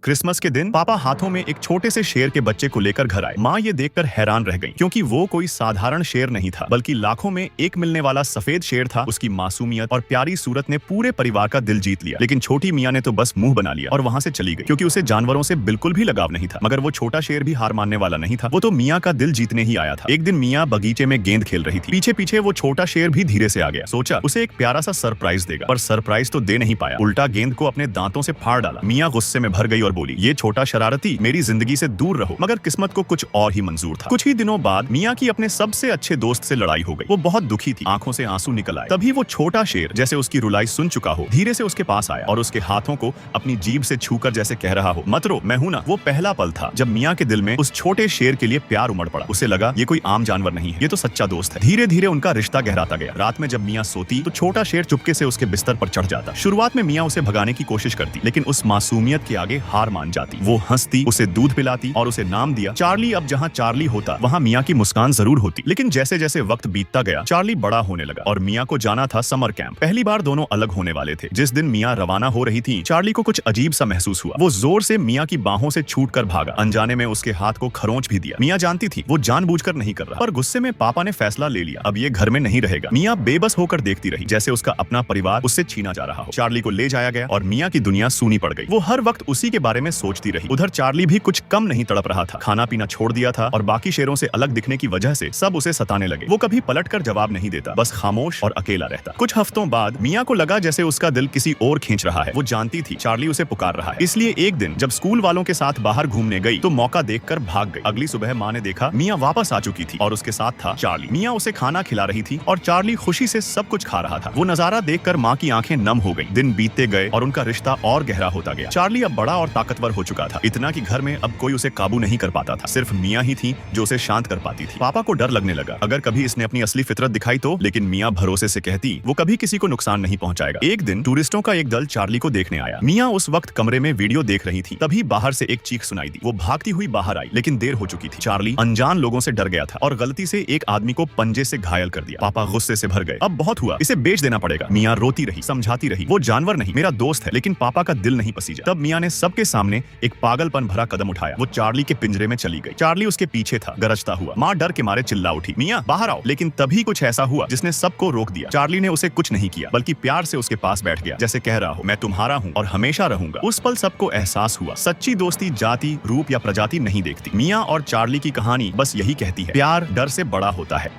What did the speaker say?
Christmas के दिन पापा हाथों में एक छोटे से शेर के बच्चे को लेकर घर आए। माँ ये देखकर हैरान रह गई, क्योंकि वो कोई साधारण शेर नहीं था, बल्कि लाखों में एक मिलने वाला सफेद शेर था। उसकी मासूमियत और प्यारी सूरत ने पूरे परिवार का दिल जीत लिया। लेकिन छोटी मियाँ ने तो बस मुंह बना लिया और वहाँ से चली गई, क्योंकि उसे जानवरों से बिल्कुल भी लगाव नहीं था। मगर वो छोटा शेर भी हार मानने वाला नहीं था। वो तो मियाँ का दिल जीतने ही आया था। एक दिन मियाँ बगीचे में गेंद खेल रही थी। पीछे पीछे वो छोटा शेर भी धीरे से आ गया। सोचा उसे एक प्यारा सा सरप्राइज देगा, पर सरप्राइज तो दे नहीं पाया। उल्टा गेंद को अपने दांतों से फाड़ डाला। मियाँ गुस्से में भर गई और बोली, ये छोटा शरारती, मेरी जिंदगी से दूर रहो। मगर किस्मत को कुछ और ही मंजूर था। कुछ ही दिनों बाद मियाँ की अपने सबसे अच्छे दोस्त से लड़ाई हो गई। वो बहुत दुखी थी, आंखों से आंसू निकल आए। तभी वो छोटा शेर, जैसे उसकी रुलाई सुन चुका हो, धीरे से उसके पास आया और उसके हाथों को अपनी जीभ से छूकर जैसे कह रहा हो, मत रो, मैं हूं ना। वो पहला पल था जब मियाँ के दिल में उस छोटे शेर के लिए प्यार उमड़ पड़ा। उसे लगा ये कोई आम जानवर नहीं है, ये तो सच्चा दोस्त है। धीरे धीरे उनका रिश्ता गहराता गया। रात में जब मियाँ सोती तो छोटा शेर चुपके से उसके बिस्तर पर चढ़ जाता। शुरुआत में मियाँ उसे भगाने की कोशिश करती, लेकिन उस मासूमियत के आगे हार मान जाती। वो हंसती, उसे दूध पिलाती और उसे नाम दिया चार्ली। अब जहाँ चार्ली होता वहाँ मियाँ की मुस्कान जरूर होती। लेकिन जैसे जैसे वक्त बीतता गया, चार्ली बड़ा होने लगा और मियाँ को जाना था समर कैंप। पहली बार दोनों अलग होने वाले थे। जिस दिन मियाँ रवाना हो रही थी, चार्ली को कुछ अजीब सा महसूस हुआ। वो जोर से मियाँ की बाहों से छूटकर भागा। अनजाने में उसके हाथ को खरोंच भी दिया। मियाँ जानती थी वो जानबूझकर नहीं कर रहा, पर गुस्से में पापा ने फैसला ले लिया, अब ये घर में नहीं रहेगा। मियाँ बेबस होकर देखती रही, जैसे उसका अपना परिवार उससे छीना जा रहा हो। चार्ली को ले जाया गया और मियाँ की दुनिया सूनी पड़ गई। वो हर वक्त उसी के बारे में सोचती रही। उधर चार्ली भी कुछ कम नहीं तड़प रहा था। खाना पीना छोड़ दिया था और बाकी शेरों से अलग दिखने की वजह से सब उसे सताने लगे। वो कभी पलटकर जवाब नहीं देता, बस खामोश और अकेला रहता। कुछ हफ्तों बाद मियाँ को लगा जैसे उसका दिल किसी और खींच रहा है। वो जानती थी चार्ली उसे पुकार रहा है। इसलिए एक दिन जब स्कूल वालों के साथ बाहर घूमने गई तो मौका देखकर भाग गई। अगली सुबह माँ ने देखा मियाँ वापस आ चुकी थी और उसके साथ था चार्ली। मियाँ उसे खाना खिला रही थी और चार्ली खुशी से सब कुछ खा रहा था। वो नजारा देखकर माँ की आंखें नम हो गई। दिन बीतते गए और उनका रिश्ता और गहरा होता गया। चार्ली अब बड़ा और ताकतवर हो चुका था, इतना कि घर में अब कोई उसे काबू नहीं कर पाता था। सिर्फ मियाँ ही थी जो उसे शांत कर पाती थी। पापा को डर लगने लगा, अगर कभी इसने अपनी असली फितरत दिखाई तो। लेकिन मियाँ भरोसे से कहती वो कभी किसी को नुकसान नहीं पहुंचाएगा। एक दिन टूरिस्टों का एक दल चार्ली को देखने आया। मियाँ उस वक्त कमरे में वीडियो देख रही थी। तभी बाहर से एक चीख सुनाई दी। वो भागती हुई बाहर आई, लेकिन देर हो चुकी थी। चार्ली अनजान लोगों से डर गया था और गलती से एक आदमी को पंजे से घायल कर दिया। पापा गुस्से से भर गए, अब बहुत हुआ, इसे बेच देना पड़ेगा। मियाँ रोती रही, समझाती रही, वो जानवर नहीं, मेरा दोस्त है। लेकिन पापा का दिल नहीं पसीजा। तब मियाँ ने सबके सामने एक पागलपन भरा कदम उठाया। वो चार्ली के पिंजरे में चली गई। चार्ली उसके पीछे था, गरजता हुआ। माँ डर के मारे चिल्ला उठी, मियाँ बाहर आओ। लेकिन तभी कुछ ऐसा हुआ जिसने सबको रोक दिया। चार्ली ने उसे कुछ नहीं किया, बल्कि प्यार से उसके पास बैठ गया, जैसे कह रहा हो, मैं तुम्हारा हूँ और हमेशा रहूंगा। उस पल सबको एहसास हुआ, सच्ची दोस्ती जाति, रूप या प्रजाति नहीं देखती। मियाँ और चार्ली की कहानी बस यही कहती है, प्यार डर से बड़ा होता है।